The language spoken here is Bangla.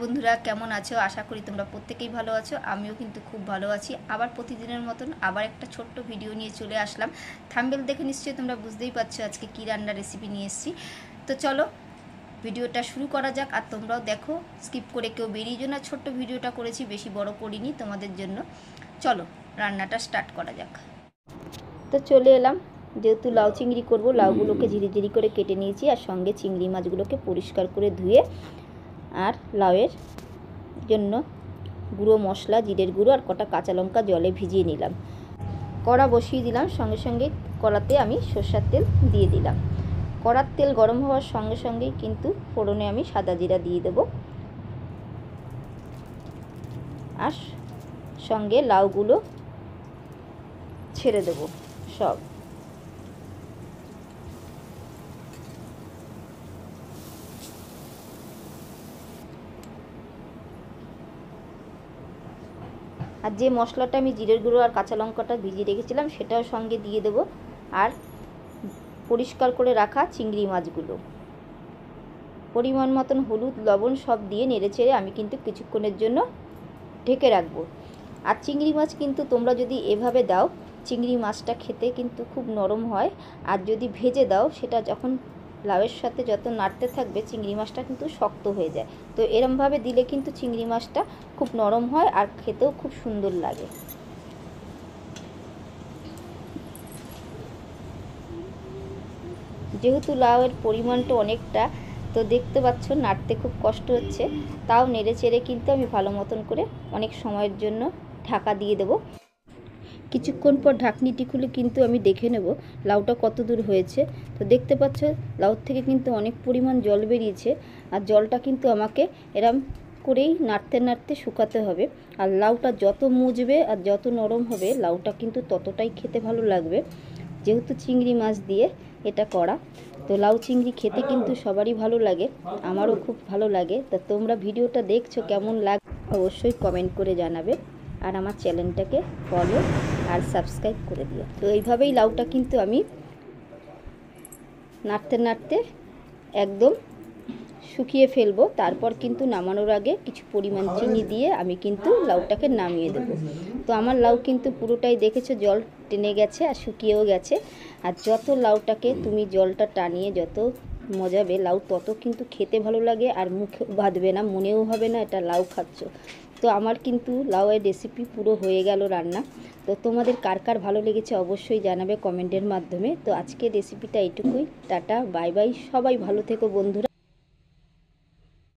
বন্ধুরা, কেমন আছো? আশা করি তোমরা প্রত্যেকেই ভালো আছো। আমিও কিন্তু খুব ভালো আছি। আবার প্রতিদিনের মতন আবার একটা ছোট্ট ভিডিও নিয়ে চলে আসলাম। থাম্বনেল দেখে নিশ্চয়ই তোমরা বুঝতেই পারছো আজকে কী রান্নার রেসিপি নিয়ে এসেছি। তো চলো ভিডিওটা শুরু করা যাক। আর তোমরাও দেখো, স্কিপ করে কেউ বেরিয়ে যেও না। ছোট্ট ভিডিওটা করেছি, বেশি বড় করিনি তোমাদের জন্য। চলো রান্নাটা স্টার্ট করা যাক। তো চলে এলাম, যেহেতু লাউ চিংড়ি করব, লাউগুলোকে ঝিরিঝিরি করে কেটে নিয়েছি আর সঙ্গে চিংড়ি মাছগুলোকে পরিষ্কার করে ধুয়ে আর লাউয়ের জন্য গুঁড়ো মশলা, জিরের গুঁড়ো আর কটা কাঁচা লঙ্কা জলে ভিজিয়ে নিলাম। কড়া বসিয়ে দিলাম, সঙ্গে সঙ্গে কড়াতে আমি সরষের তেল দিয়ে দিলাম। কড়ার তেল গরম হওয়ার সঙ্গে সঙ্গেই কিন্তু ফোড়নে আমি সাদা জিরা দিয়ে দেব আর সঙ্গে লাউগুলো ছেড়ে দেব সব। আর যে মশলাটা আমি জিরের গুঁড়ো আর কাঁচা লঙ্কাটা ভিজিয়ে রেখেছিলাম সেটাও সঙ্গে দিয়ে দেব, আর পরিষ্কার করে রাখা চিংড়ি মাছগুলো, পরিমাণ মতন হলুদ লবণ সব দিয়ে নেড়েচেড়ে আমি কিন্তু কিছুক্ষণের জন্য ঢেকে রাখবো। আর চিংড়ি মাছ কিন্তু তোমরা যদি এভাবে দাও, চিংড়ি মাছটা খেতে কিন্তু খুব নরম হয়। আর যদি ভেজে দাও, সেটা যখন লাউয়ের সাথে যত নাড়তে থাকবে চিংড়ি মাছটা কিন্তু শক্ত হয়ে যায়। তো এরমভাবে দিলে কিন্তু চিংড়ি মাছটা খুব নরম হয় আর খেতেও খুব সুন্দর লাগে। যেহেতু লাউয়ের পরিমাণটা অনেকটা, তো দেখতে পাচ্ছ নাড়তে খুব কষ্ট হচ্ছে, তাও নেড়ে চেড়ে কিন্তু আমি ভালো মতন করে অনেক সময়ের জন্য ঢাকা দিয়ে দেব। কিছুক্ষণ পর ঢাকনিটি খুলে কিন্তু আমি দেখে নেব লাউটা কত দূর হয়েছে। তো দেখতে পাচ্ছ লাউ থেকে কিন্তু অনেক পরিমাণ জল বেরিয়েছে, আর জলটা কিন্তু আমাকে এরম করেই নাড়তে নাড়তে শুকাতে হবে। আর লাউটা যত মুজবে আর যত নরম হবে লাউটা কিন্তু ততটাই খেতে ভালো লাগবে। যেহেতু চিংড়ি মাছ দিয়ে এটা করা, তো লাউ চিংড়ি খেতে কিন্তু সবারই ভালো লাগে, আমারও খুব ভালো লাগে। তা তোমরা ভিডিওটা দেখছো কেমন লাগে অবশ্যই কমেন্ট করে জানাবে, আর আমার চ্যানেলটাকে ফলো আর সাবস্ক্রাইব করে দিও। তো এইভাবেই লাউটা কিন্তু আমি নাড়তে নাড়তে একদম শুকিয়ে ফেলবো। তারপর কিন্তু নামানোর আগে কিছু পরিমাণ চিনি দিয়ে আমি কিন্তু লাউটাকে নামিয়ে দেবো। তো আমার লাউ কিন্তু পুরোটাই দেখেছো জল টেনে গেছে আর শুকিয়েও গেছে। আর যত লাউটাকে তুমি জলটা টানিয়ে যত মজাবে লাউ, তত কিন্তু খেতে ভালো লাগে আর মুখে বাঁধবে না, মনেও হবে না এটা লাউ খাচ্ছ। তো আমার কিন্তু লাউয়ের রেসিপি পুরো হয়ে গেল রান্না। তো তোমাদের কার কার ভালো লেগেছে অবশ্যই জানাবে কমেন্টের মাধ্যমে। তো আজকের রেসিপিটা এইটুকুই। টাটা, বাই বাই, সবাই ভালো থেকো বন্ধুরা।